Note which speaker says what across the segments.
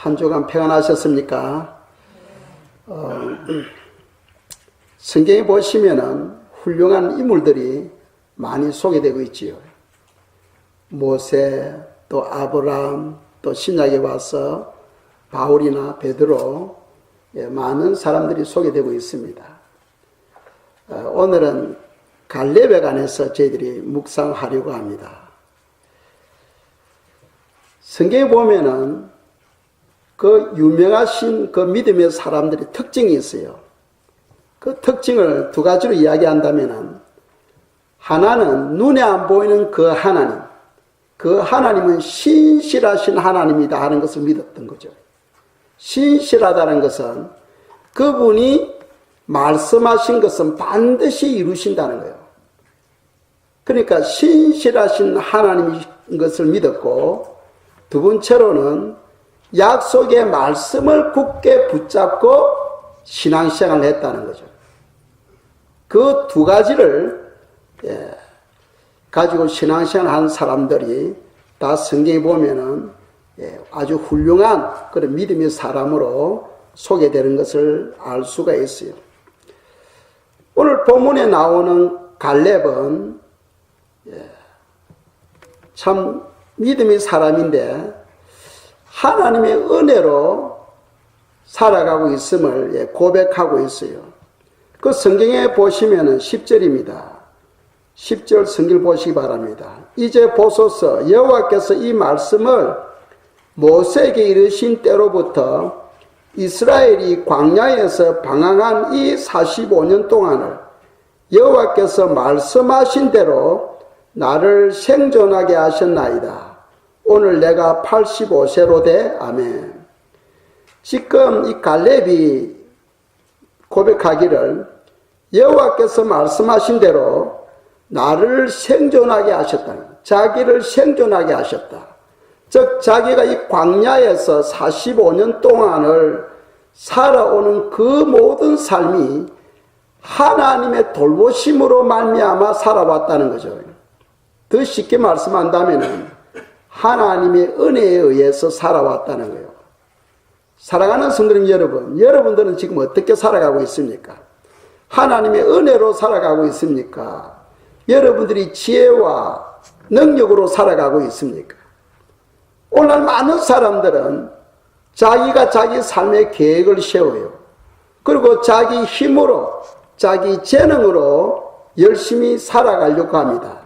Speaker 1: 한 주간 평안하셨습니까? 성경에 보시면은 훌륭한 인물들이 많이 소개되고 있지요. 모세, 또 아브라함, 또 신약에 와서 바울이나 베드로, 많은 사람들이 소개되고 있습니다. 오늘은 갈렙에 관해서 저희들이 묵상하려고 합니다. 성경에 보면은 그 유명하신 그 믿음의 사람들의 특징이 있어요. 그 특징을 두 가지로 이야기한다면은, 하나는 눈에 안 보이는 그 하나님, 그 하나님은 신실하신 하나님이다 하는 것을 믿었던 거죠. 신실하다는 것은 그분이 말씀하신 것은 반드시 이루신다는 거예요. 그러니까 신실하신 하나님인 것을 믿었고, 두 번째로는 약속의 말씀을 굳게 붙잡고 신앙생활을 했다는 거죠. 그 두 가지를 가지고 신앙생활을 한 사람들이 다 성경에 보면은 아주 훌륭한 그런 믿음의 사람으로 소개되는 것을 알 수가 있어요. 오늘 본문에 나오는 갈렙은 참 믿음의 사람인데 하나님의 은혜로 살아가고 있음을 고백하고 있어요. 그 성경에 보시면은 10절입니다. 10절 성경 보시기 바랍니다. 이제 보소서, 여호와께서 이 말씀을 모세에게 이르신 때로부터 이스라엘이 광야에서 방황한 이 45년 동안을 여호와께서 말씀하신 대로 나를 생존하게 하셨나이다. 오늘 내가 85세로 돼. 아멘. 지금 이 갈렙이 고백하기를 여호와께서 말씀하신 대로 나를 생존하게 하셨다. 자기를 생존하게 하셨다. 즉 자기가 이 광야에서 45년 동안을 살아오는 그 모든 삶이 하나님의 돌보심으로 말미암아 살아왔다는 거죠. 더 쉽게 말씀한다면 하나님의 은혜에 의해서 살아왔다는 거예요. 사랑하는 성도님 여러분, 여러분들은 지금 어떻게 살아가고 있습니까? 하나님의 은혜로 살아가고 있습니까? 여러분들이 지혜와 능력으로 살아가고 있습니까? 오늘 많은 사람들은 자기가 자기 삶의 계획을 세워요. 그리고 자기 힘으로, 자기 재능으로 열심히 살아가려고 합니다.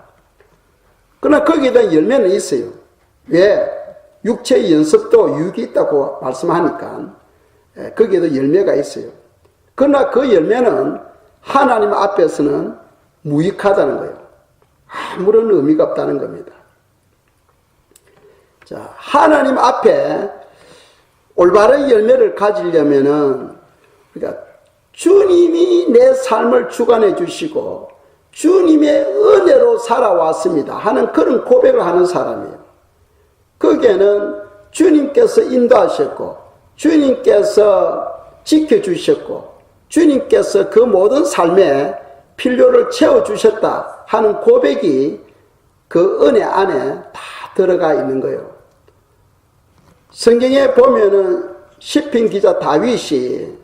Speaker 1: 그러나 거기에 대한 열매는 있어요. 왜? 육체의 연습도 유익이 있다고 말씀하니까 거기에도 열매가 있어요. 그러나 그 열매는 하나님 앞에서는 무익하다는 거예요. 아무런 의미가 없다는 겁니다. 자, 하나님 앞에 올바른 열매를 가지려면은, 그러니까 주님이 내 삶을 주관해 주시고 주님의 은혜로 살아왔습니다 하는 그런 고백을 하는 사람이에요. 거기에는 주님께서 인도하셨고 주님께서 지켜주셨고 주님께서 그 모든 삶에 필요를 채워주셨다 하는 고백이 그 은혜 안에 다 들어가 있는 거예요. 성경에 보면은 시편 기자 다윗이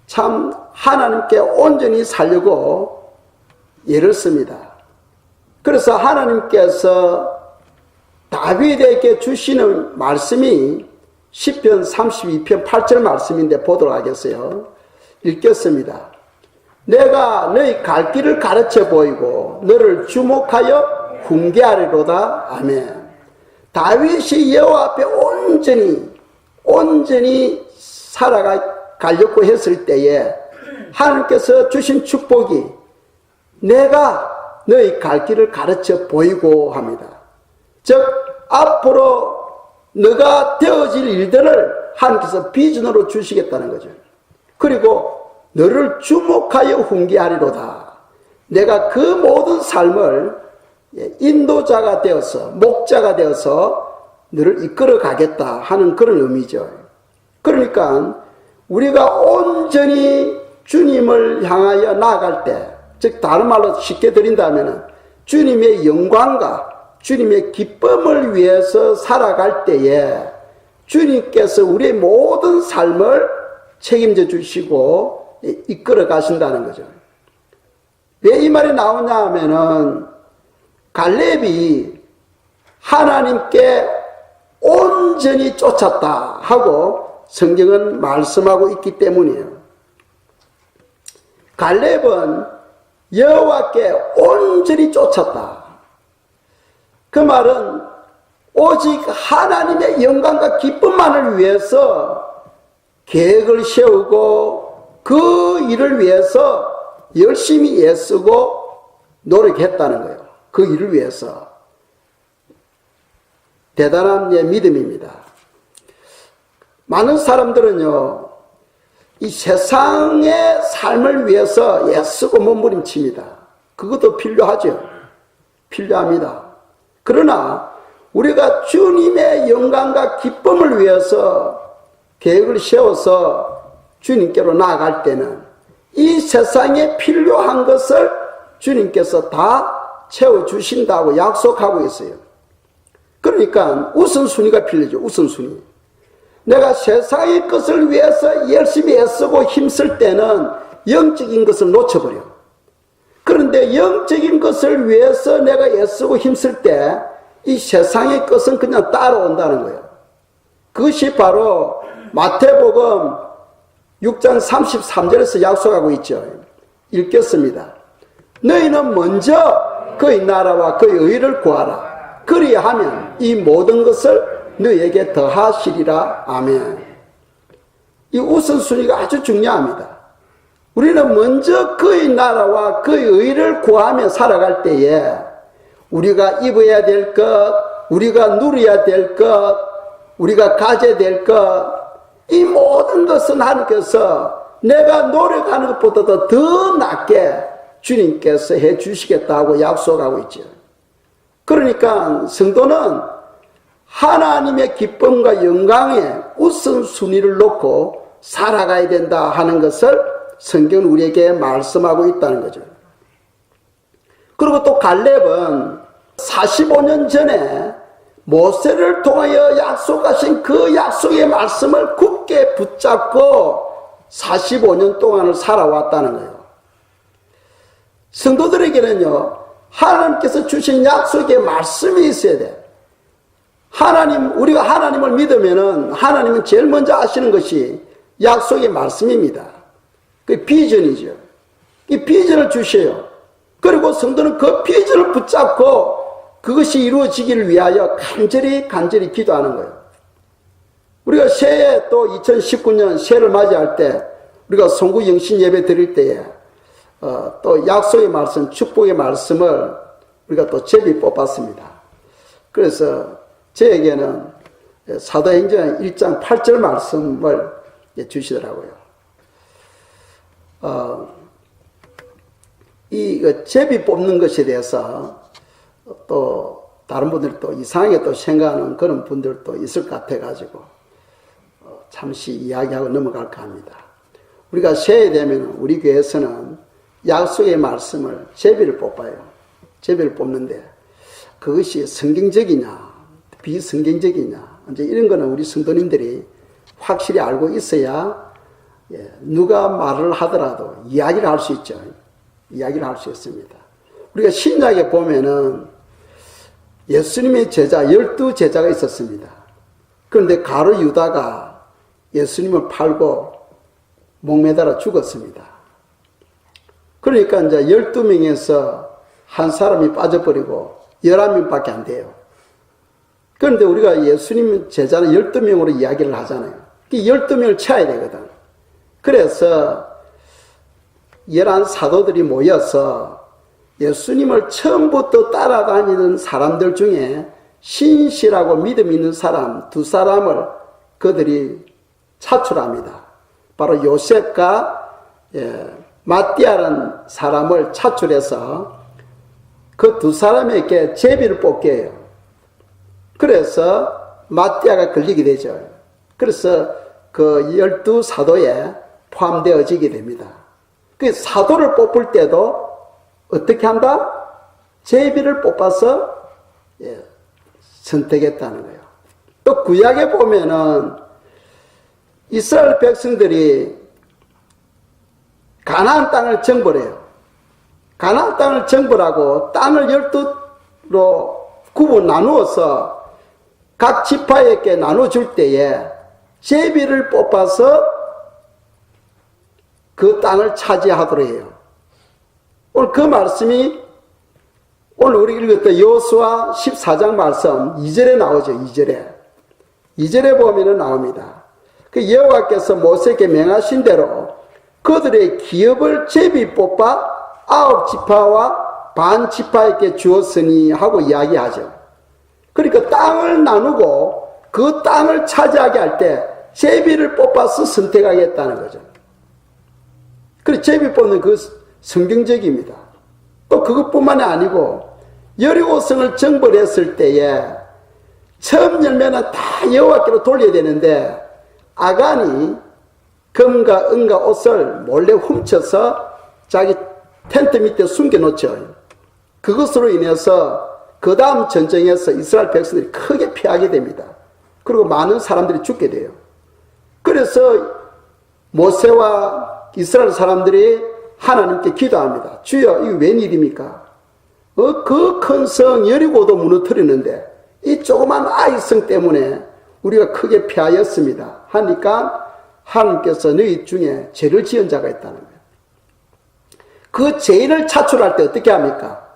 Speaker 1: 참 하나님께 온전히 살려고 예를 씁니다. 그래서 하나님께서 다윗에게 주시는 말씀이 시편 32편 8절 말씀인데 보도록 하겠어요. 읽겠습니다. 내가 너희 갈 길을 가르쳐 보이고 너를 주목하여 훈계하리로다. 아멘. 다윗이 여호와 앞에 온전히 살아가려고 했을 때에 하나님께서 주신 축복이 내가 너희 갈 길을 가르쳐 보이고 합니다. 즉 앞으로 너가 되어질 일들을 하나님께서 비전으로 주시겠다는 거죠. 그리고 너를 주목하여 훈계하리로다. 내가 그 모든 삶을 인도자가 되어서 목자가 되어서 너를 이끌어 가겠다 하는 그런 의미죠. 그러니까 우리가 온전히 주님을 향하여 나아갈 때, 즉 다른 말로 쉽게 드린다면 주님의 영광과 주님의 기쁨을 위해서 살아갈 때에 주님께서 우리의 모든 삶을 책임져 주시고 이끌어 가신다는 거죠. 왜 이 말이 나오냐 하면은 갈렙이 하나님께 온전히 쫓았다 하고 성경은 말씀하고 있기 때문이에요. 갈렙은 여호와께 온전히 쫓았다. 그 말은 오직 하나님의 영광과 기쁨만을 위해서 계획을 세우고 그 일을 위해서 열심히 애쓰고 노력했다는 거예요. 그 일을 위해서. 대단한 믿음입니다. 많은 사람들은요, 이 세상의 삶을 위해서 애쓰고 몸부림칩니다. 그것도 필요하죠. 필요합니다. 그러나 우리가 주님의 영광과 기쁨을 위해서 계획을 세워서 주님께로 나아갈 때는 이 세상에 필요한 것을 주님께서 다 채워주신다고 약속하고 있어요. 그러니까 우선순위가 필요하죠. 우선순위. 내가 세상의 것을 위해서 열심히 애쓰고 힘쓸 때는 영적인 것을 놓쳐버려. 그런데 영적인 것을 위해서 내가 애쓰고 힘쓸 때 이 세상의 것은 그냥 따라온다는 거예요. 그것이 바로 마태복음 6장 33절에서 약속하고 있죠. 읽겠습니다. 너희는 먼저 그의 나라와 그의 의를 구하라. 그리하면 이 모든 것을 너희에게 더하시리라. 아멘. 이 우선순위가 아주 중요합니다. 우리는 먼저 그의 나라와 그의 의를 구하며 살아갈 때에 우리가 입어야 될 것, 우리가 누려야 될 것, 우리가 가져야 될 것, 이 모든 것은 하나님께서 내가 노력하는 것보다도 더 낫게 주님께서 해 주시겠다고 약속하고 있죠. 그러니까 성도는 하나님의 기쁨과 영광에 우선순위를 놓고 살아가야 된다 하는 것을 성경은 우리에게 말씀하고 있다는 거죠. 그리고 또 갈렙은 45년 전에 모세를 통하여 약속하신 그 약속의 말씀을 굳게 붙잡고 45년 동안을 살아왔다는 거예요. 성도들에게는요, 하나님께서 주신 약속의 말씀이 있어야 돼. 우리가 하나님을 믿으면은 하나님은 제일 먼저 아시는 것이 약속의 말씀입니다. 그 비전이죠. 이 비전을 주셔요. 그리고 성도는 그 비전을 붙잡고 그것이 이루어지기를 위하여 간절히 기도하는 거예요. 우리가 새해 또 2019년 새해를 맞이할 때 우리가 송구 영신 예배 드릴 때에 또 약속의 말씀, 축복의 말씀을 우리가 또 제비 뽑았습니다. 그래서 저에게는 사도행전 1장 8절 말씀을 주시더라고요. 이 제비 뽑는 것에 대해서 또 다른 분들이 또 이상하게 또 생각하는 그런 분들도 있을 것 같아가지고 잠시 이야기하고 넘어갈까 합니다. 우리가 새해 되면 우리 교회에서는 약속의 말씀을 제비를 뽑아요. 제비를 뽑는데 그것이 성경적이냐 비성경적이냐 이제 이런 거는 우리 성도님들이 확실히 알고 있어야 누가 말을 하더라도 이야기를 할 수 있죠. 이야기를 할 수 있습니다. 우리가 신약에 보면은 예수님의 제자 12제자가 있었습니다. 그런데 가룟 유다가 예수님을 팔고 목매달아 죽었습니다. 그러니까 이제 12명에서 한 사람이 빠져버리고 11명밖에 안 돼요. 그런데 우리가 예수님 제자는 12명으로 이야기를 하잖아요. 12명을 채워야 되거든. 그래서 11사도들이 모여서 예수님을 처음부터 따라다니는 사람들 중에 신실하고 믿음 있는 사람 2사람을 그들이 차출합니다. 바로 요셉과 마띠아라는 사람을 차출해서 그 2사람에게 제비를 뽑게 해요. 그래서 마띠아가 걸리게 되죠. 그래서 그 12사도에 포함되어지게 됩니다. 그 사도를 뽑을 때도 어떻게 한다? 제비를 뽑아서 선택했다는 거예요. 또 구약에 보면은 이스라엘 백성들이 가나안 땅을 정벌해요. 가나안 땅을 정벌하고 땅을 12로 나누어서 각 지파에게 나눠줄 때에 제비를 뽑아서 그 땅을 차지하도록 해요. 오늘 그 말씀이 오늘 우리 읽었던 여호수아 14장 말씀 2절에 나오죠. 2절에 보면은 나옵니다. 그 여호와께서 모세에게 명하신 대로 그들의 기업을 제비 뽑아 9지파와 반 지파에게 주었으니 하고 이야기하죠. 그러니까 땅을 나누고 그 땅을 차지하게 할 때 제비를 뽑아서 선택하겠다는 거죠. 그래서 제비 뽑는 그 성경적입니다. 또 그것뿐만이 아니고 여리고성을 정벌했을 때에 처음 열매는 다 여호와께로 돌려야 되는데 아간이 금과 은과 옷을 몰래 훔쳐서 자기 텐트 밑에 숨겨놓죠. 그것으로 인해서 그 다음 전쟁에서 이스라엘 백성들이 크게 피하게 됩니다. 그리고 많은 사람들이 죽게 돼요. 그래서 모세와 이스라엘 사람들이 하나님께 기도합니다. 주여, 이거 웬일입니까? 그 큰 성 여리고도 무너뜨리는데 이 조그만 아이성 때문에 우리가 크게 피하였습니다. 하니까 하나님께서 너희 중에 죄를 지은 자가 있다는 거예요. 그 죄인을 차출할 때 어떻게 합니까?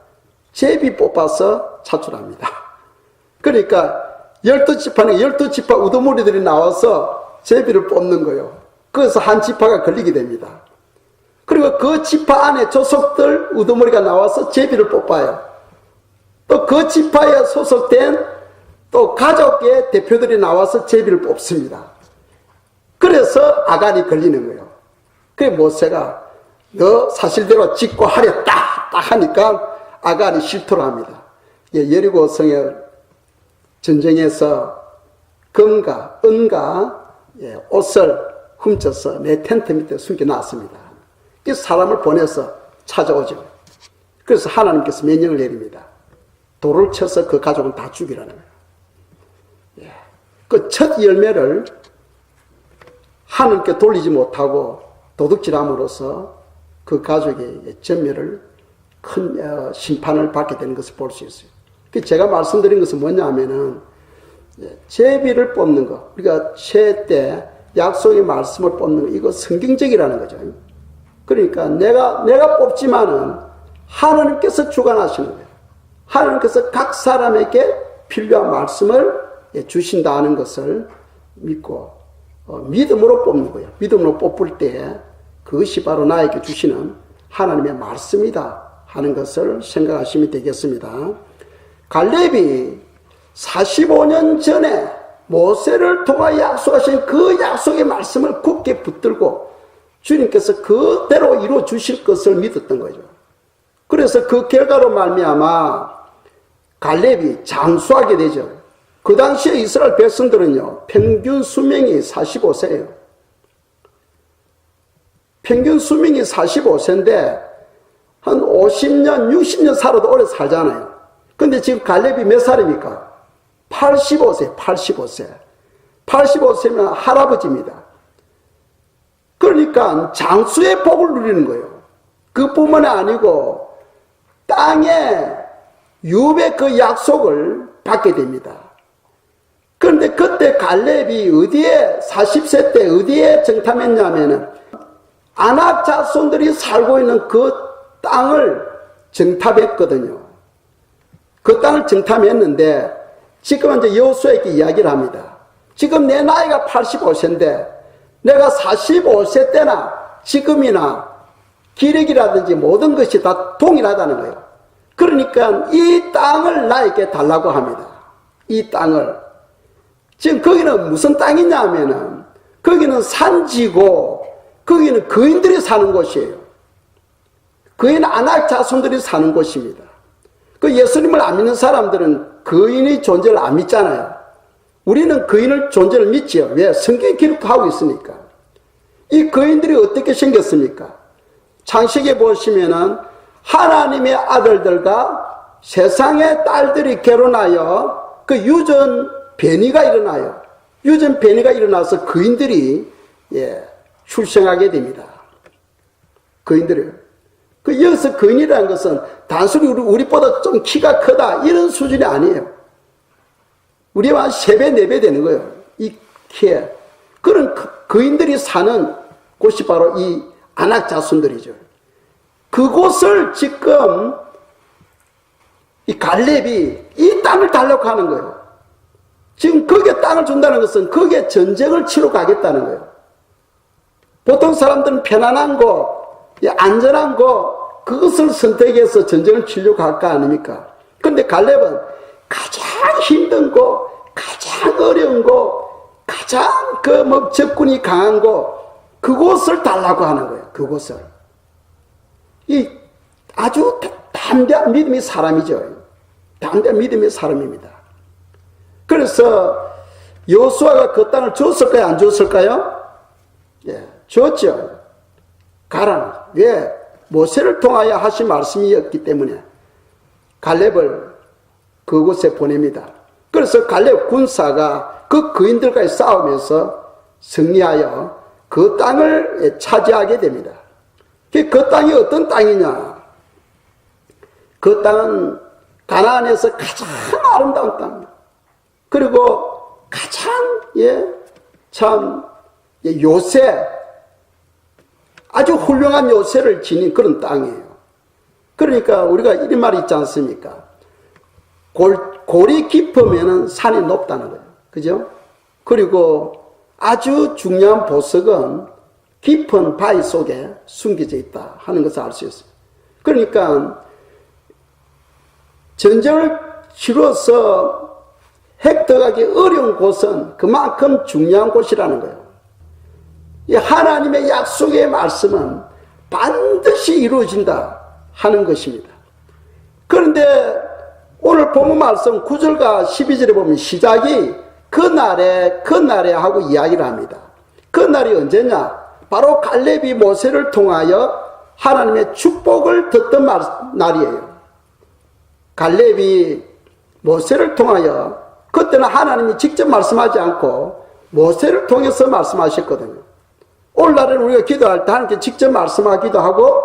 Speaker 1: 제비 뽑아서 차출합니다. 그러니까 12지파는 12지파 우두머리들이 나와서 제비를 뽑는 거예요. 그래서 한 지파가 걸리게 됩니다. 그리고 그 지파 안에 조속들 우두머리가 나와서 제비를 뽑아요. 또 그 지파에 소속된 또 가족의 대표들이 나와서 제비를 뽑습니다. 그래서 아간이 걸리는 거예요. 그래 모세가 너 사실대로 짓고 하랬다 딱 하니까 아간이 실토를 합니다. 여리고 성의 전쟁에서 금과 은과 옷을 훔쳐서 내 텐트 밑에 숨겨놨습니다. 그래서 사람을 보내서 찾아오죠. 그래서 하나님께서 명령을 내립니다. 돌을 쳐서 그 가족은 다 죽이라는 거예요. 그 첫 열매를 하나님께 돌리지 못하고 도둑질함으로써 그 가족의 전멸을 큰 심판을 받게 되는 것을 볼 수 있어요. 제가 말씀드린 것은 뭐냐 하면은 제비를 뽑는 것, 우리가 쇠 때 약속의 말씀을 뽑는 것, 이거 성경적이라는 거죠. 그러니까 내가 뽑지만은 하나님께서 주관하시는 거예요. 하나님께서 각 사람에게 필요한 말씀을 주신다는 것을 믿고 믿음으로 뽑는 거예요. 믿음으로 뽑을 때 그것이 바로 나에게 주시는 하나님의 말씀이다 하는 것을 생각하시면 되겠습니다. 갈렙이 45년 전에 모세를 통하여 약속하신 그 약속의 말씀을 굳게 붙들고 주님께서 그대로 이루어 주실 것을 믿었던 거죠. 그래서 그 결과로 말미암아 갈렙이 장수하게 되죠. 그 당시에 이스라엘 백성들은요, 평균 수명이 45세예요. 평균 수명이 45세인데 한 50년, 60년 살아도 오래 살잖아요. 근데 지금 갈렙이 몇 살입니까? 85세, 85세. 85세면 할아버지입니다. 그러니까 장수의 복을 누리는 거예요. 그뿐만이 아니고 땅에 유업의 그 약속을 받게 됩니다. 그런데 그때 갈렙이 어디에 40세 때 어디에 정탐했냐면은 아낙 자손들이 살고 있는 그 땅을 정탐했거든요. 그 땅을 정탐했는데 지금 이제 여호수아에게 이야기를 합니다. 지금 내 나이가 85세인데 내가 45세 때나 지금이나 기력이라든지 모든 것이 다 동일하다는 거예요. 그러니까 이 땅을 나에게 달라고 합니다. 이 땅을. 지금 거기는 무슨 땅이냐 하면은 거기는 산지고 거기는 거인들이 사는 곳이에요. 거인 아낙 자손들이 사는 곳입니다. 그 예수님을 안 믿는 사람들은 거인의 존재를 안 믿잖아요. 우리는 거인의 존재를 믿지요. 왜? 성경에 기록하고 있으니까. 이 거인들이 어떻게 생겼습니까? 창세기에 보시면은 하나님의 아들들과 세상의 딸들이 결혼하여 그 유전 변이가 일어나요. 유전 변이가 일어나서 거인들이 출생하게 됩니다. 거인들이. 여기서 거인이라는 것은 단순히 우리보다 좀 키가 크다 이런 수준이 아니에요. 우리와 한 3배, 4배 되는 거예요. 이 키에. 그런 거인들이 사는 곳이 바로 이 아낙 자손들이죠. 그곳을 지금 이 갈렙이 이 땅을 달라고 하는 거예요. 지금 거기에 땅을 준다는 것은 거기에 전쟁을 치러 가겠다는 거예요. 보통 사람들은 편안한 곳, 안전한 곳, 그것을 선택해서 전쟁을 치려고 할 거 아닙니까? 그런데 갈렙은 가장 힘든 곳, 가장 어려운 곳, 가장 적군이 강한 곳, 그곳을 달라고 하는 거예요. 그곳을. 이 아주 담대한 믿음의 사람이죠. 담대한 믿음의 사람입니다. 그래서 여호수아가 그 땅을 줬을까요? 안 줬을까요? 줬죠. 가라. 왜? 모세를 통하여 하신 말씀이었기 때문에 갈렙을 그곳에 보냅니다. 그래서 갈렙 군사가 그 거인들과의 싸우면서 승리하여 그 땅을 차지하게 됩니다. 그 땅이 어떤 땅이냐? 그 땅은 가나안에서 가장 아름다운 땅, 그리고 가장 요새 아주 훌륭한 요새를 지닌 그런 땅이에요. 그러니까 우리가 이런 말이 있지 않습니까? 골이 깊으면 산이 높다는 거예요. 그죠? 그리고 아주 중요한 보석은 깊은 바위 속에 숨겨져 있다 하는 것을 알 수 있어요. 그러니까 전쟁을 치러서 획득하기 어려운 곳은 그만큼 중요한 곳이라는 거예요. 이 하나님의 약속의 말씀은 반드시 이루어진다 하는 것입니다. 그런데 오늘 본문 말씀 9절과 12절에 보면 시작이 그날에 하고 이야기를 합니다. 그날이 언제냐? 바로 갈렙이 모세를 통하여 하나님의 축복을 듣던 날이에요. 갈렙이 모세를 통하여, 그때는 하나님이 직접 말씀하지 않고 모세를 통해서 말씀하셨거든요. 오늘날은 우리가 기도할 때 하나님께 직접 말씀하기도 하고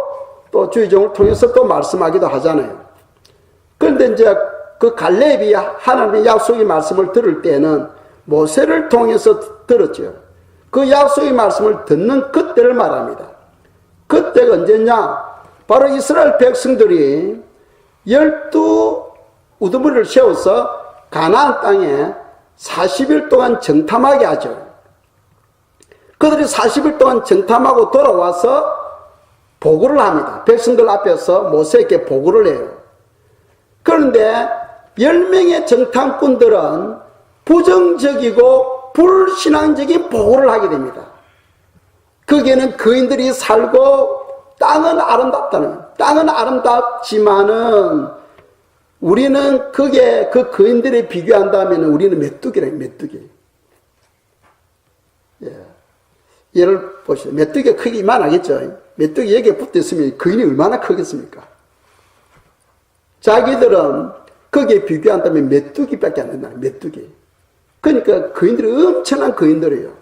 Speaker 1: 또 주의종을 통해서 또 말씀하기도 하잖아요. 그런데 이제 그 갈렙이 하나님의 약속의 말씀을 들을 때는 모세를 통해서 들었죠. 그 약속의 말씀을 듣는 그때를 말합니다. 그때가 언제냐? 바로 이스라엘 백성들이 12 우두머리를 세워서 가나안 땅에 40일 동안 정탐하게 하죠. 그들이 40일 동안 정탐하고 돌아와서 보고를 합니다. 백성들 앞에서 모세에게 보고를 해요. 그런데 10명의 정탐꾼들은 부정적이고 불신앙적인 보고를 하게 됩니다. 거기에는 거인들이 살고 땅은 아름답다는, 땅은 아름답지만은 우리는 그게 그 거인들에 비교한다면 우리는 메뚜기래요, 메뚜기. 예를 보시죠. 메뚜기가 크기 이만하겠죠. 메뚜기 여기에 붙어 있으면 거인이 얼마나 크겠습니까? 자기들은 거기에 비교한다면 메뚜기밖에 안 된다. 메뚜기. 그러니까 거인들이 엄청난 거인들이에요.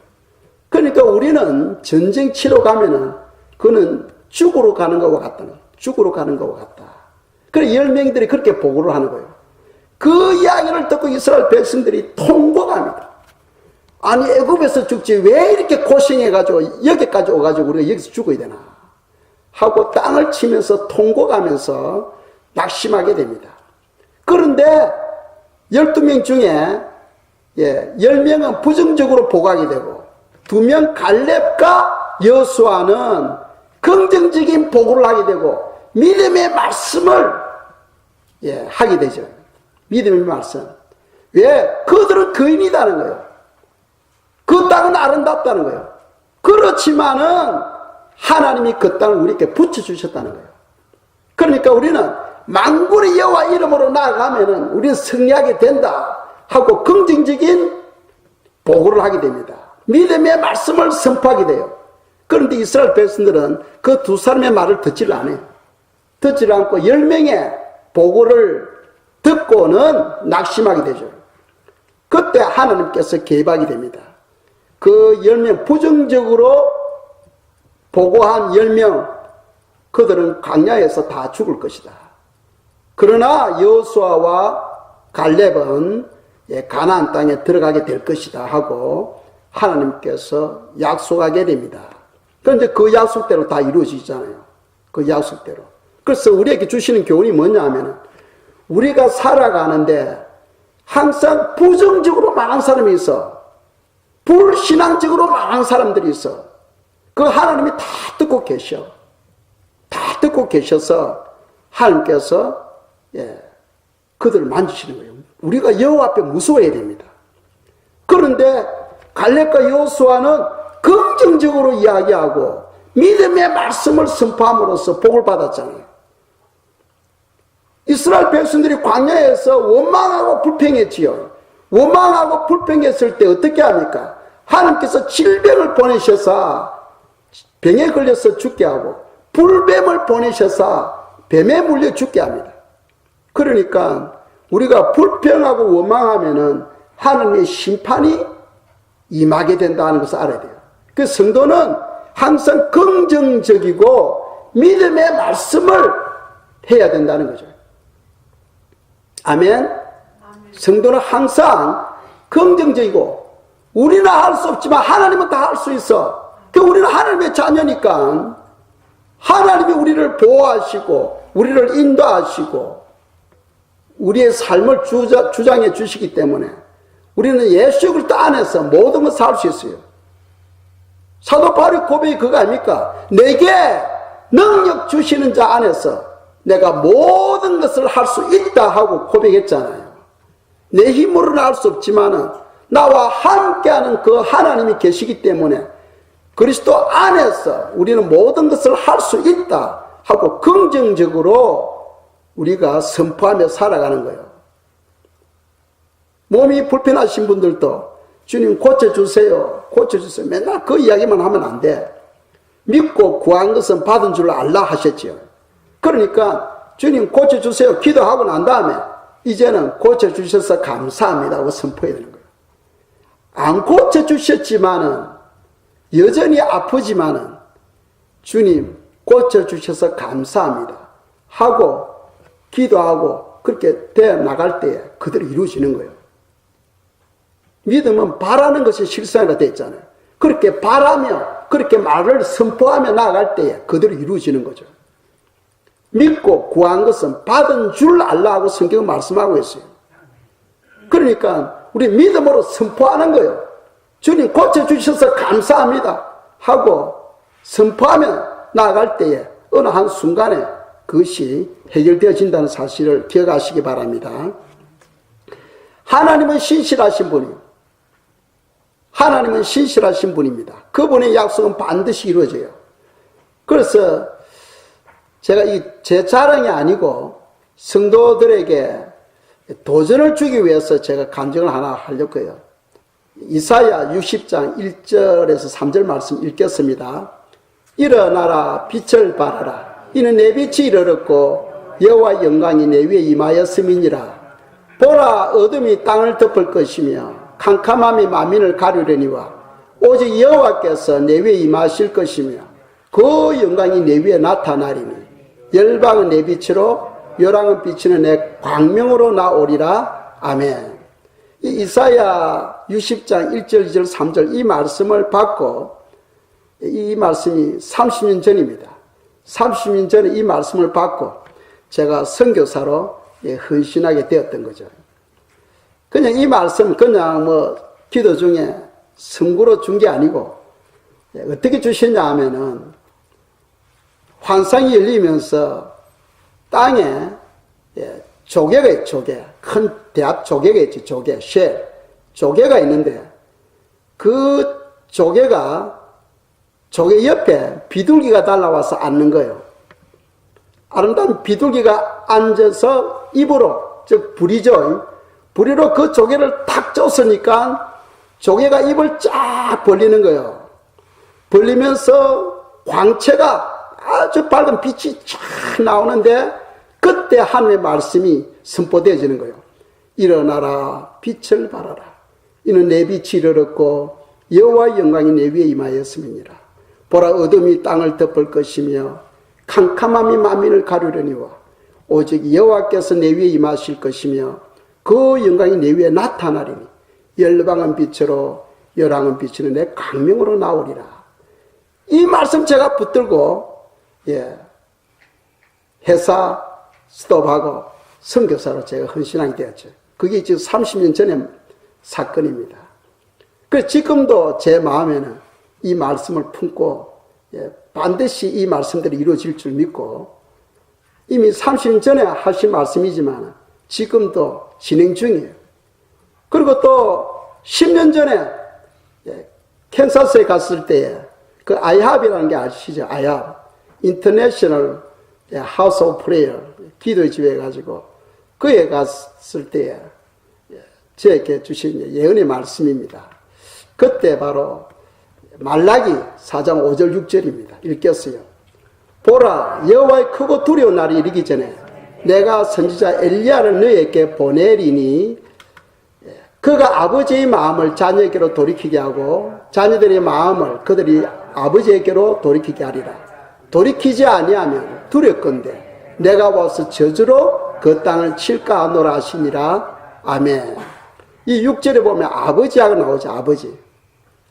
Speaker 1: 그러니까 우리는 전쟁 치러 가면은 그는 죽으러 가는 것과 같다. 죽으러 가는 것과 같다. 그래 10명들이 그렇게 보고를 하는 거예요. 그 이야기를 듣고 이스라엘 백성들이 통곡합니다. 아니 애굽에서 죽지 왜 이렇게 고생해가지고 여기까지 오가지고 우리가 여기서 죽어야 되나 하고 땅을 치면서 통곡하면서 낙심하게 됩니다. 그런데 12명 중에 10명은 부정적으로 보고하게 되고 2명 갈렙과 여호수아는 긍정적인 보고를 하게 되고 믿음의 말씀을 하게 되죠. 믿음의 말씀. 왜? 그들은 거인이다는 거예요. 그 땅은 아름답다는 거예요. 그렇지만은 하나님이 그 땅을 우리에게 붙여주셨다는 거예요. 그러니까 우리는 만군의 여호와 이름으로 나아가면은 우리는 승리하게 된다 하고 긍정적인 보고를 하게 됩니다. 믿음의 말씀을 선포하게 돼요. 그런데 이스라엘 백성들은 그 2사람의 말을 듣지를 않아요. 듣지를 않고 10명의 보고를 듣고는 낙심하게 되죠. 그때 하나님께서 개입하게 됩니다. 그 10명, 부정적으로 보고한 10명, 그들은 광야에서 다 죽을 것이다. 그러나 여호수아와 갈렙은 가나안 땅에 들어가게 될 것이다 하고 하나님께서 약속하게 됩니다. 그런데 그 약속대로 다 이루어지잖아요. 그 약속대로. 그래서 우리에게 주시는 교훈이 뭐냐 하면 우리가 살아가는데 항상 부정적으로 말하는 사람이 있어. 불신앙적으로 말하는 사람들이 있어. 그 하나님이 다 듣고 계셔. 다 듣고 계셔서 하나님께서 그들을 만지시는 거예요. 우리가 여호와 앞에 무서워해야 됩니다. 그런데 갈렙과 여호수아는 긍정적으로 이야기하고 믿음의 말씀을 선포함으로써 복을 받았잖아요. 이스라엘 백성들이 광야에서 원망하고 불평했지요. 원망하고 불평했을 때 어떻게 합니까? 하나님께서 질병을 보내셔서 병에 걸려서 죽게 하고 불뱀을 보내셔서 뱀에 물려 죽게 합니다. 그러니까 우리가 불평하고 원망하면은 하나님의 심판이 임하게 된다는 것을 알아야 돼요. 그 성도는 항상 긍정적이고 믿음의 말씀을 해야 된다는 거죠. 아멘. 성도는 항상 긍정적이고 우리는 할 수 없지만 하나님은 다 할 수 있어. 그 우리는 하나님의 자녀니까 하나님이 우리를 보호하시고 우리를 인도하시고 우리의 삶을 주장해 주시기 때문에 우리는 예수 그리스도 안에서 모든 것을 할 수 있어요. 사도 바울의 고백이 그거 아닙니까? 내게 능력 주시는 자 안에서 내가 모든 것을 할 수 있다 하고 고백했잖아요. 내 힘으로는 할 수 없지만은 나와 함께하는 그 하나님이 계시기 때문에 그리스도 안에서 우리는 모든 것을 할 수 있다 하고 긍정적으로 우리가 선포하며 살아가는 거예요. 몸이 불편하신 분들도 주님 고쳐주세요. 고쳐주세요. 맨날 그 이야기만 하면 안 돼. 믿고 구한 것은 받은 줄 알라 하셨지요. 그러니까 주님 고쳐주세요. 기도하고 난 다음에 이제는 고쳐주셔서 감사합니다 하고 선포해야 되는 거예요. 안 고쳐주셨지만은 여전히 아프지만은 주님 고쳐주셔서 감사합니다 하고 기도하고 그렇게 되어 나갈 때에 그대로 이루어지는 거예요. 믿음은 바라는 것이 실상이라 되어 있잖아요. 그렇게 바라며 그렇게 말을 선포하며 나아갈 때에 그대로 이루어지는 거죠. 믿고 구한 것은 받은 줄 알라 하고 성경은 말씀하고 있어요. 그러니까 우리 믿음으로 선포하는 거예요. 주님 고쳐주셔서 감사합니다 하고 선포하며 나아갈 때에 어느 한순간에 그것이 해결되어진다는 사실을 기억하시기 바랍니다. 하나님은 신실하신 분이에요. 하나님은 신실하신 분입니다. 그분의 약속은 반드시 이루어져요. 그래서 제가 제 자랑이 아니고 성도들에게 도전을 주기 위해서 제가 간증을 하나 하려고 해요. 이사야 60장 1절에서 3절 말씀 읽겠습니다. 일어나라 빛을 발하라. 이는 내 빛이 이르렀고 여호와의 영광이 내 위에 임하였음이니라. 보라 어둠이 땅을 덮을 것이며 캄캄함이 만민을 가리려니와 오직 여호와께서 내 위에 임하실 것이며 그 영광이 내 위에 나타나리니 열방은 내 빛으로 요랑은 비치는 내 광명으로 나오리라. 아멘. 이 이사야 60장 1절 2절 3절 이 말씀을 받고 이 말씀이 30년 전입니다. 30년 전에 이 말씀을 받고 제가 선교사로 헌신하게 되었던 거죠. 그냥 이 말씀 그냥 기도 중에 선구로 준 게 아니고 어떻게 주셨냐 하면은 환상이 열리면서 땅에 조개가 있죠. 조개. 큰 대합 조개가 있지. 조개. 쉘. 조개가 있는데 그 조개가 조개 옆에 비둘기가 달라와서 앉는 거예요. 아름다운 비둘기가 앉아서 입으로, 즉 부리죠. 부리로 그 조개를 탁 쫓으니까 조개가 입을 쫙 벌리는 거예요. 벌리면서 광채가 아주 밝은 빛이 쫙 나오는데 그때 하나님의 말씀이 선포되어지는 거예요. 일어나라 빛을 발하라. 이는 내 빛이 이르렀고 여호와의 영광이 내 위에 임하였음이니라. 보라, 어둠이 땅을 덮을 것이며 캄캄함이 만민을 가르려니와 오직 여호와께서 내 위에 임하실 것이며 그 영광이 내 위에 나타나리니 열방은 빛으로 열왕은 빛으로 내 광명으로 나오리라. 이 말씀 제가 붙들고 회사 스톱하고 선교사로 제가 헌신하게 되었죠. 그게 지금 30년 전의 사건입니다. 그래서 지금도 제 마음에는 이 말씀을 품고 반드시 이 말씀들이 이루어질 줄 믿고, 이미 30년 전에 하신 말씀이지만 지금도 진행 중이에요. 그리고 또 10년 전에 캔사스에 갔을 때에 그 아이합이라는 게 아시죠? 아이합 인터내셔널 하우스 오브 프레이어 기도의 집에 가지고 그에 갔을 때에 저에게 주신 예언의 말씀입니다. 그때 바로 말라기 4장 5절 6절입니다. 읽겠어요. 보라, 여호와의 크고 두려운 날이 이르기 전에 내가 선지자 엘리야를 너희에게 보내리니 그가 아버지의 마음을 자녀에게로 돌이키게 하고 자녀들의 마음을 그들이 아버지에게로 돌이키게 하리라. 돌이키지 아니하면 두렵건대 내가 와서 저주로 그 땅을 칠까 하노라 하시니라. 아멘. 이 6절에 보면 아버지하고 나오죠.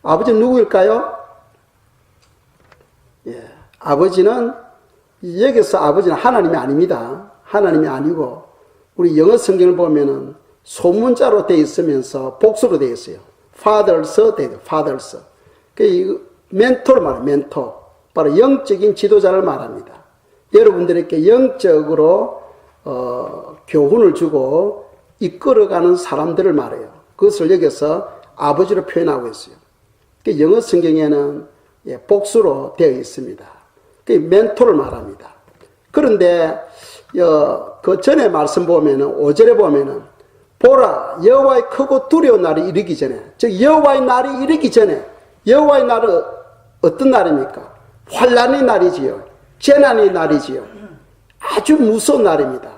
Speaker 1: 아버지는 누구일까요? 아버지는, 여기서 아버지는 하나님이 아닙니다. 하나님이 아니고, 우리 영어 성경을 보면은 소문자로 되어 있으면서 복수로 되어 있어요. fathers 되어 있어요. fathers. 그 멘토를 말해요. 멘토. 바로 영적인 지도자를 말합니다. 여러분들에게 영적으로 교훈을 주고 이끌어가는 사람들을 말해요. 그것을 여기서 아버지로 표현하고 있어요. 영어 성경에는 복수로 되어 있습니다. 멘토를 말합니다. 그런데 그 전에 말씀 보면은 5절에 보면은 보라, 여호와의 크고 두려운 날이 이르기 전에, 즉 여호와의 날이 이르기 전에, 여호와의 날은 어떤 날입니까? 환난의 날이지요. 재난의 날이지요. 아주 무서운 날입니다.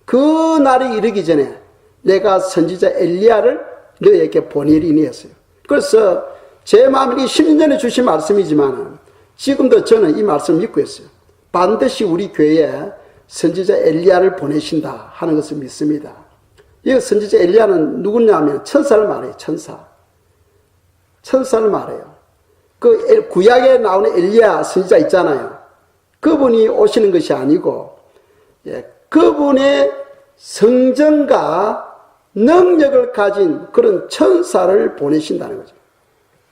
Speaker 1: 그 날이 이르기 전에 내가 선지자 엘리야를 너에게 보내리니 했어요. 그래서 제 마음이 10년 전에 주신 말씀이지만 지금도 저는 이 말씀을 믿고 있어요. 반드시 우리 교회에 선지자 엘리야를 보내신다 하는 것을 믿습니다. 이 선지자 엘리야는 누구냐면 천사를 말해요. 천사를 말해요. 그 구약에 나오는 엘리야 선지자 있잖아요. 그분이 오시는 것이 아니고 그분의 성정과 능력을 가진 그런 천사를 보내신다는 거죠.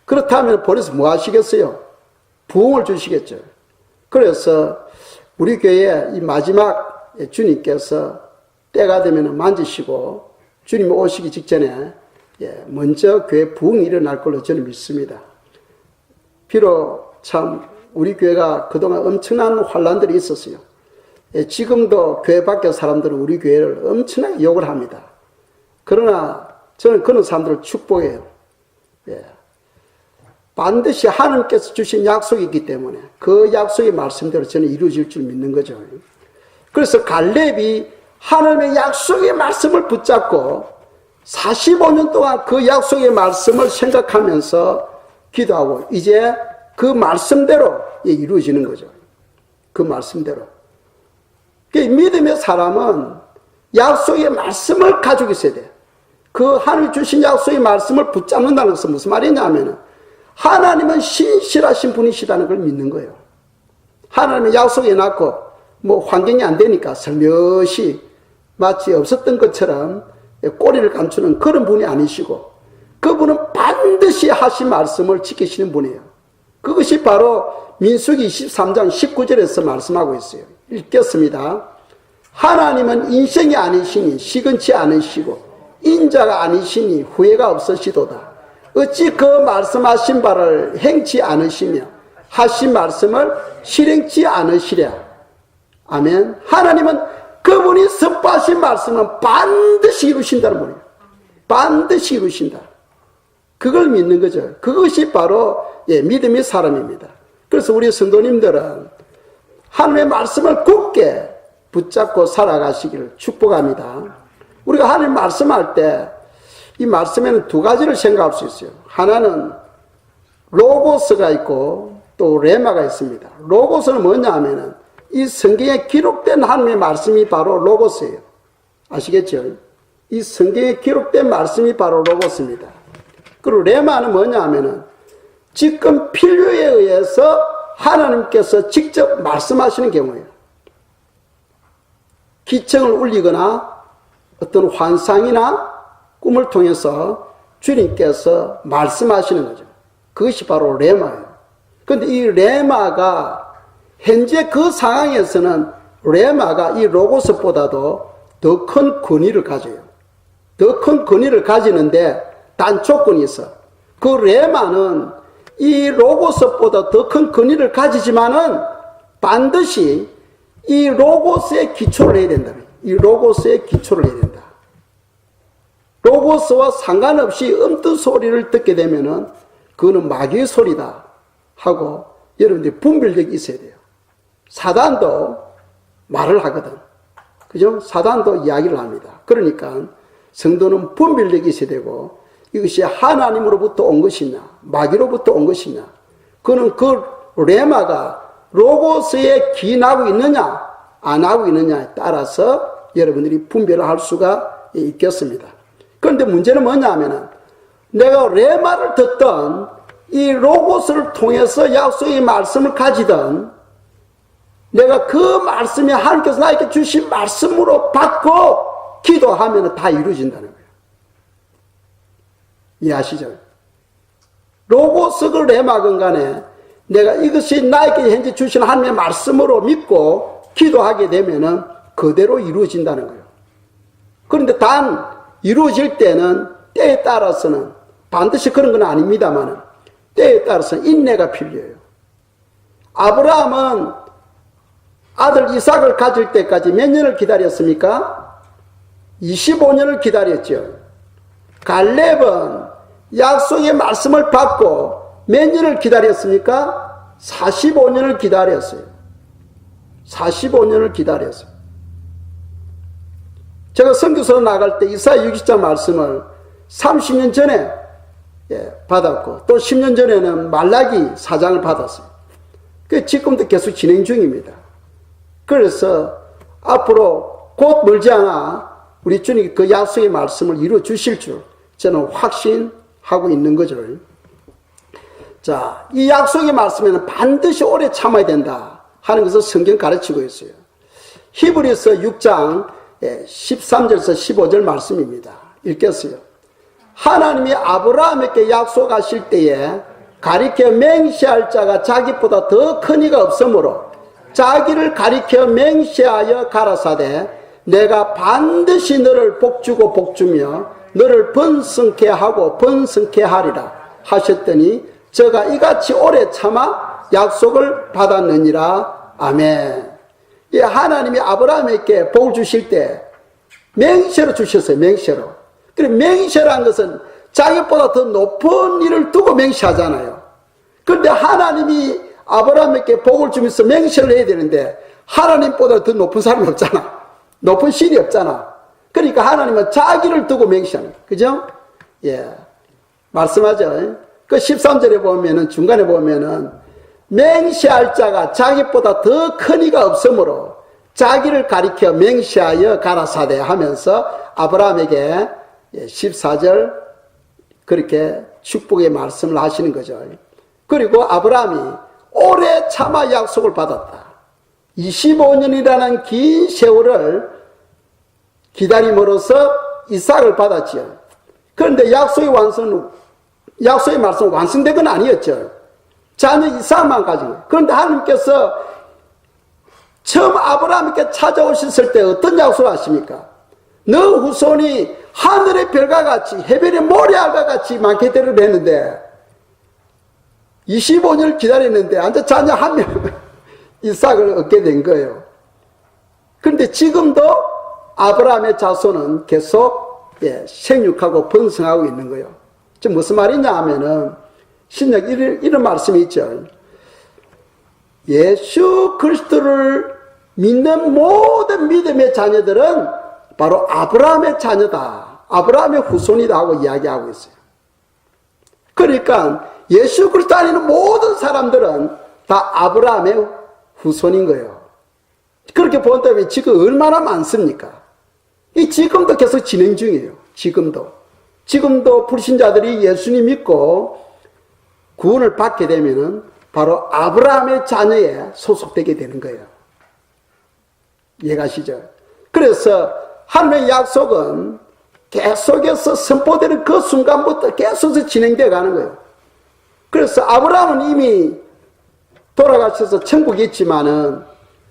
Speaker 1: 그렇다면 보내서 뭐 하시겠어요? 부흥을 주시겠죠. 그래서 우리 교회에 이 마지막 주님께서 때가 되면 만지시고 주님이 오시기 직전에 먼저 교회 부흥이 일어날 걸로 저는 믿습니다. 비록 참 우리 교회가 그동안 엄청난 환난들이 있었어요. 지금도 교회 밖의 사람들은 우리 교회를 엄청나게 욕을 합니다. 그러나 저는 그런 사람들을 축복해요. 반드시 하나님께서 주신 약속이 있기 때문에 그 약속의 말씀대로 저는 이루어질 줄 믿는 거죠. 그래서 갈렙이 하나님의 약속의 말씀을 붙잡고 45년 동안 그 약속의 말씀을 생각하면서 기도하고 이제 그 말씀대로 이루어지는 거죠. 그 말씀대로. 믿음의 사람은 약속의 말씀을 가지고 있어야 돼요. 그 하나님 주신 약속의 말씀을 붙잡는다는 것은 무슨 말이냐면 하나님은 신실하신 분이시다는 걸 믿는 거예요. 하나님의 약속이 났고 뭐 환경이 안 되니까 살며시 마치 없었던 것처럼 꼬리를 감추는 그런 분이 아니시고 그분은 반드시 하신 말씀을 지키시는 분이에요. 그것이 바로 민수기 23장 19절에서 말씀하고 있어요. 읽겠습니다. 하나님은 인생이 아니시니 시근치 않으시고 인자가 아니시니 후회가 없으시도다. 어찌 그 말씀하신 바를 행치 않으시며 하신 말씀을 실행치 않으시랴. 아멘. 하나님은 그분이 선포하신 말씀은 반드시 이루신다는 분이에요. 반드시 이루신다. 그걸 믿는 거죠. 그것이 바로 믿음의 사람입니다. 그래서 우리 성도님들은 하나님의 말씀을 굳게 붙잡고 살아가시기를 축복합니다. 우리가 하나님 말씀할 때 이 말씀에는 두 가지를 생각할 수 있어요. 하나는 로고스가 있고 또 레마가 있습니다. 로고스는 뭐냐 하면은 이 성경에 기록된 하나님의 말씀이 바로 로고스예요. 아시겠죠? 이 성경에 기록된 말씀이 바로 로고스입니다. 그리고 레마는 뭐냐 하면은 지금 필요에 의해서 하나님께서 직접 말씀하시는 경우예요. 기청을 울리거나 어떤 환상이나 꿈을 통해서 주님께서 말씀하시는 거죠. 그것이 바로 레마예요. 그런데 이 레마가 현재 그 상황에서는 레마가 이 로고스보다도 더 큰 권위를 가져요. 더 큰 권위를 가지는데 단 조건이 있어. 그 레마는 이 로고스보다 더 큰 권위를 가지지만은 반드시 이 로고스의 기초를 해야 된다. 이 로고스의 기초를 해야 된다. 로고스와 상관없이 음뜻 소리를 듣게 되면은 그거는 마귀의 소리다 하고 여러분들이 분별력이 있어야 돼요. 사단도 말을 하거든. 그죠? 사단도 이야기를 합니다. 그러니까 성도는 분별력이 있어야 되고 이것이 하나님으로부터 온 것이냐 마귀로부터 온 것이냐 그는 그 레마가 로고스에 기인하고 있느냐 안 하고 있느냐에 따라서 여러분들이 분별을 할 수가 있겠습니다. 그런데 문제는 뭐냐 하면은 내가 레마를 듣던 이 로고스를 통해서 약속의 말씀을 가지던 내가 그 말씀이 하나님께서 나에게 주신 말씀으로 받고 기도하면 다 이루어진다는 거예요. 이해하시죠? 로고스건 레마건 간에 내가 이것이 나에게 현재 주신 하나님의 말씀으로 믿고 기도하게 되면은 그대로 이루어진다는 거예요. 그런데 단 이루어질 때는 때에 따라서는 반드시 그런 건 아닙니다만 때에 따라서는 인내가 필요해요. 아브라함은 아들 이삭을 가질 때까지 몇 년을 기다렸습니까? 25년을 기다렸죠. 갈렙은 약속의 말씀을 받고 몇 년을 기다렸습니까? 45년을 기다렸어요. 45년을 기다렸어요. 제가 선교사로 나갈 때 이사야 60장 말씀을 30년 전에 받았고 또 10년 전에는 말라기 4장을 받았어요. 그 지금도 계속 진행 중입니다. 그래서 앞으로 곧 멀지 않아 우리 주님이 그 약속의 말씀을 이루어 주실 줄 저는 확신하고 있는 거죠. 자, 이 약속의 말씀에는 반드시 오래 참아야 된다 하는 것을 성경 가르치고 있어요. 히브리서 6장 13절에서 15절 말씀입니다. 읽겠어요. 하나님이 아브라함에게 약속하실 때에 가리켜 맹세할 자가 자기보다 더 큰 이가 없으므로 자기를 가리켜 맹세하여 가라사대 내가 반드시 너를 복주고 복주며 너를 번성케 하고 번성케 하리라 하셨더니 저가 이같이 오래 참아 약속을 받았느니라. 아멘. 이 하나님이 아브라함에게 복을 주실 때 맹세로 주셨어요. 맹세로. 그래 맹세라는 것은 자기보다 더 높은 일을 두고 맹세하잖아요. 그런데 하나님이 아브라함에게 복을 주면서 맹세를 해야 되는데 하나님보다 더 높은 사람이 없잖아. 높은 신이 없잖아. 그러니까 하나님은 자기를 두고 맹세하는 거예요. 그죠? 예. 말씀하죠. 그 13절에 보면은 중간에 보면은 맹세할 자가 자기보다 더 큰 이가 없으므로 자기를 가리켜 맹세하여 가라사대 하면서 아브라함에게 14절 그렇게 축복의 말씀을 하시는 거죠. 그리고 아브라함이 오래 참아 약속을 받았다. 25년이라는 긴 세월을 기다림으로써 이삭을 받았지요. 그런데 약속의 말씀은 완성된 건 아니었죠. 자녀 이삭만 가진 거예요. 그런데 하나님께서 처음 아브라함에게 찾아오셨을 때 어떤 약속을 하십니까? 너 후손이 하늘의 별과 같이 해변의 모래알과 같이 많게 되리라 했는데 25년을 기다렸는데 완전 자녀 한 명 이삭을 얻게 된 거예요. 그런데 지금도 아브라함의 자손은 계속 생육하고 번성하고 있는 거예요. 지금 무슨 말이냐 하면은 신약 이런 말씀이 있죠. 예수 그리스도를 믿는 모든 믿음의 자녀들은 바로 아브라함의 자녀다 아브라함의 후손이다 하고 이야기하고 있어요. 그러니까 예수 그리스도 안에 있는 모든 사람들은 다 아브라함의 후손인 거예요. 그렇게 본다면 지금 얼마나 많습니까? 이 지금도 계속 진행 중이에요. 지금도 불신자들이 예수님 믿고 구원을 받게 되면은 바로 아브라함의 자녀에 소속되게 되는 거예요. 이해가시죠? 그래서 하나님의 약속은 계속해서 선포되는 그 순간부터 계속해서 진행되어 가는 거예요. 그래서 아브라함은 이미 돌아가셔서 천국에 있지만은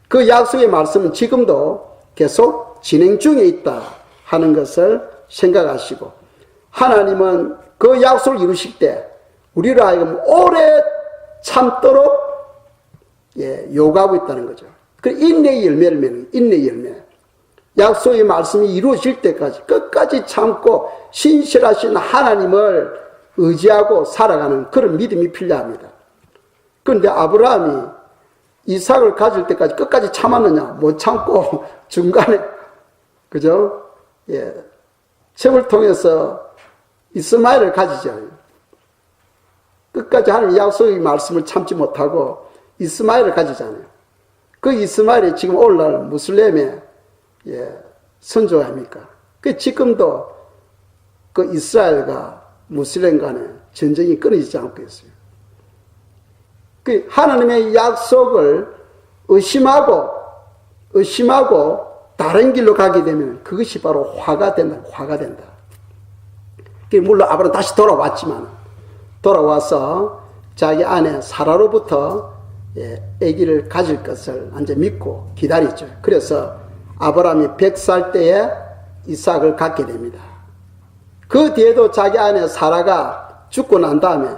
Speaker 1: 그 약속의 말씀은 지금도 계속 진행 중에 있다 하는 것을 생각하시고, 하나님은 그 약속을 이루실 때 우리를 하여금 오래 참도록 요구하고 있다는 거죠. 그 인내의 열매를 맺는 인내의 열매. 약속의 말씀이 이루어질 때까지 끝까지 참고 신실하신 하나님을 의지하고 살아가는 그런 믿음이 필요합니다. 그런데 아브라함이 이삭을 가질 때까지 끝까지 참았느냐? 못 참고 중간에, 그죠? 셈을 통해서 이스마엘을 가지죠. 끝까지 하나님 약속의 말씀을 참지 못하고 이스마엘을 가지잖아요. 그 이스마엘이 지금 오늘날 무슬림의 선조가 아닙니까? 그 지금도 그 이스라엘과 무슬림 간에 전쟁이 끊어지지 않고 있어요. 그 하나님의 약속을 의심하고 다른 길로 가게 되면 그것이 바로 화가 된다. 물론 아브라함은 다시 돌아왔지만, 돌아와서 자기 아내 사라로부터 아기를 가질 것을 이제 믿고 기다렸죠. 그래서 아브라함이 100살 때에 이삭을 갖게 됩니다. 그 뒤에도 자기 아내 사라가 죽고 난 다음에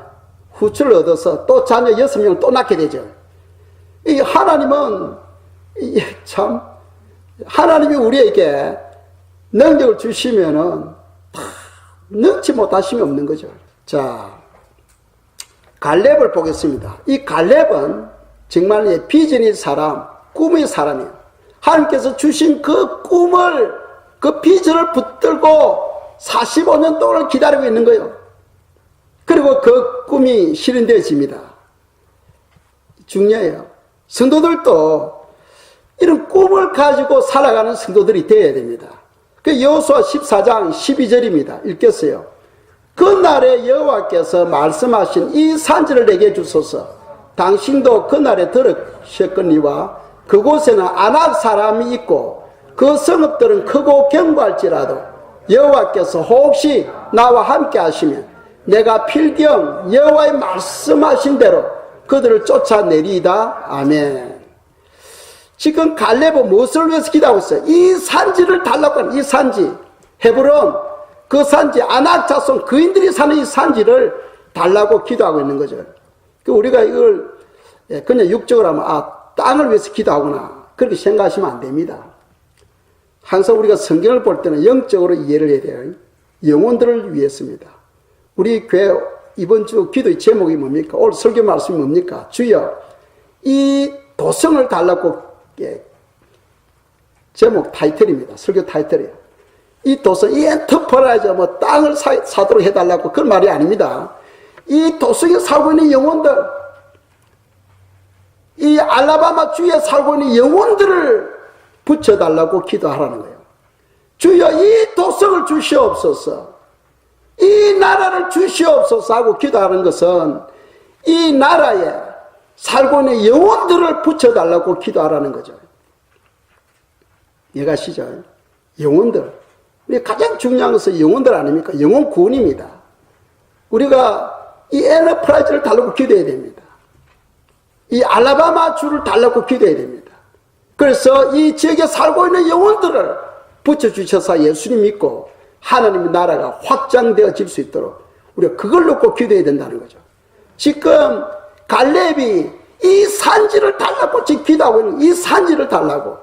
Speaker 1: 후추를 얻어서 또 자녀 6명을 또 낳게 되죠. 이 하나님은 참, 하나님이 우리에게 능력을 주시면은 능치 못하심이 없는 거죠. 자, 갈렙을 보겠습니다. 이 갈렙은 정말 비전의 사람, 꿈의 사람이에요. 하나님께서 주신 그 꿈을, 그 비전을 붙들고 45년 동안 기다리고 있는 거예요. 그리고 그 꿈이 실현되어집니다. 중요해요. 성도들도 이런 꿈을 가지고 살아가는 성도들이 되어야 됩니다. 그 여호수아 14장 12절입니다. 읽겠어요. 그날에 여호와께서 말씀하신 이 산지를 내게 주소서. 당신도 그날에 들으셨거니와 그곳에는 아낙 사람이 있고 그 성읍들은 크고 견고할지라도 여호와께서 혹시 나와 함께 하시면 내가 필경 여호와의 말씀하신 대로 그들을 쫓아내리이다. 아멘. 지금 갈렙은 무엇을 위해서 기도하고 있어요? 이 산지를 달라고 하는 이 산지, 헤브론, 그 산지, 아낙 자손 그인들이 사는 이 산지를 달라고 기도하고 있는 거죠. 우리가 이걸 그냥 육적으로 하면 땅을 위해서 기도하구나 그렇게 생각하시면 안 됩니다. 항상 우리가 성경을 볼 때는 영적으로 이해를 해야 돼요. 영혼들을 위해서입니다. 우리 교회 이번 주 기도의 제목이 뭡니까? 오늘 설교 말씀이 뭡니까? 주여 이 도성을 달라고, 제목 타이틀입니다. 설교 타이틀이에요. 이 도성, 이 엔터프라이즈, 땅을 사도록 해달라고 그런 말이 아닙니다. 이 도성에 살고 있는 영혼들, 이 알라바마 주에 살고 있는 영혼들을 붙여달라고 기도하라는 거예요. 주여 이 도성을 주시옵소서, 이 나라를 주시옵소서 하고 기도하는 것은 이 나라에 살고 있는 영혼들을 붙여달라고 기도하라는 거죠. 이해가시죠? 영혼들. 우리 가장 중요한 것은 영혼들 아닙니까? 영혼 구원입니다. 우리가 이 엔터프라이즈를 달라고 기도해야 됩니다. 이 알라바마 주를 달라고 기도해야 됩니다. 그래서 이 지역에 살고 있는 영혼들을 붙여주셔서 예수님 믿고 하나님의 나라가 확장되어질 수 있도록 우리가 그걸 놓고 기도해야 된다는 거죠. 지금 갈렙이 이 산지를 달라고 지금 기도하고 있는 이 산지를 달라고.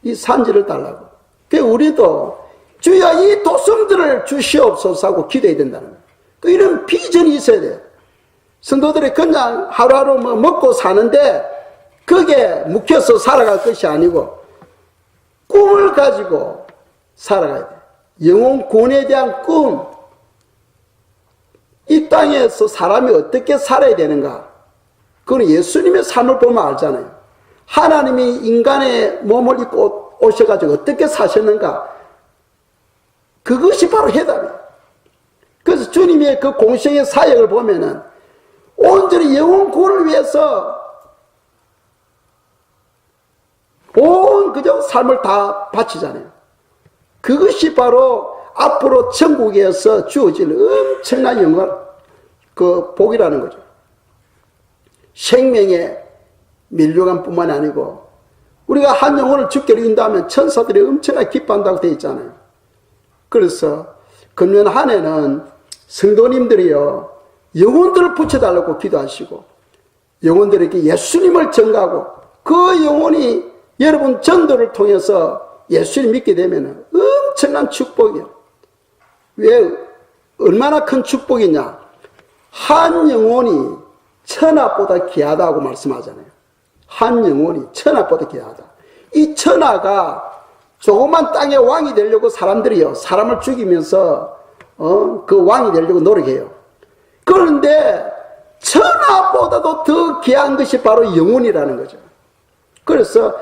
Speaker 1: 이 산지를 달라고. 그래서 우리도 주여 이 도성들을 주시옵소서 하고 기도해야 된다는 거예요. 이런 비전이 있어야 돼요. 성도들이 그냥 하루하루 먹고 사는데 그게 묵혀서 살아갈 것이 아니고 꿈을 가지고 살아가야 돼요. 영혼 구원에 대한 꿈, 이 땅에서 사람이 어떻게 살아야 되는가? 그건 예수님의 삶을 보면 알잖아요. 하나님이 인간의 몸을 입고 오셔가지고 어떻게 사셨는가? 그것이 바로 해답이에요. 그래서 주님의 그 공생의 사역을 보면은 온전히 영혼 구원을 위해서 온 그저 삶을 다 바치잖아요. 그것이 바로 앞으로 천국에서 주어질 엄청난 영광, 그 복이라는 거죠. 생명의 면류관뿐만 아니고 우리가 한 영혼을 죽게 인도하면 천사들이 엄청나게 기뻐한다고 되어 있잖아요. 그래서 금년 한 해는 성도님들이요, 영혼들을 붙여달라고 기도하시고 영혼들에게 예수님을 전가하고 그 영혼이 여러분 전도를 통해서 예수님 믿게 되면 엄청난 축복이에요. 왜? 얼마나 큰 축복이냐? 한 영혼이 천하보다 귀하다고 말씀하잖아요. 한 영혼이 천하보다 귀하다. 이 천하가 조그만 땅의 왕이 되려고 사람들이요, 사람을 죽이면서 그 왕이 되려고 노력해요. 그런데 천하보다도 더 귀한 것이 바로 영혼이라는 거죠. 그래서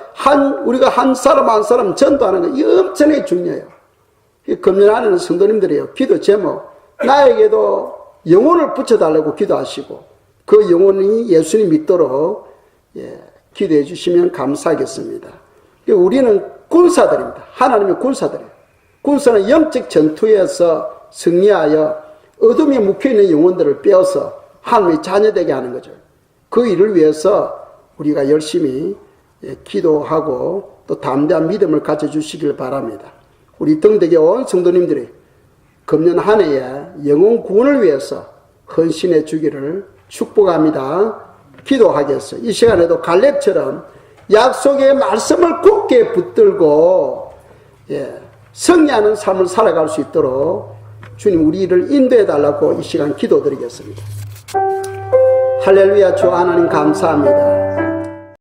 Speaker 1: 우리가 한 사람 한 사람 전도하는 거, 이 엄청나게 중요해요. 금년 안에는 성도님들이요, 기도 제목, 나에게도 영혼을 붙여달라고 기도하시고 그 영혼이 예수님 믿도록 기도해 주시면 감사하겠습니다. 우리는 군사들입니다. 하나님의 군사들이에요. 군사는 영적 전투에서 승리하여 어둠에 묵혀있는 영혼들을 빼어서 하나님의 자녀되게 하는 거죠. 그 일을 위해서 우리가 열심히 기도하고 또 담대한 믿음을 가져주시길 바랍니다. 우리 등대교 온 성도님들이 금년 한 해에 영혼 구원을 위해서 헌신해 주기를 축복합니다. 기도하겠어요. 이 시간에도 갈렙처럼 약속의 말씀을 굳게 붙들고 승리하는 삶을 살아갈 수 있도록 주님 우리를 인도해 달라고 이 시간 기도드리겠습니다. 할렐루야. 주 하나님 감사합니다.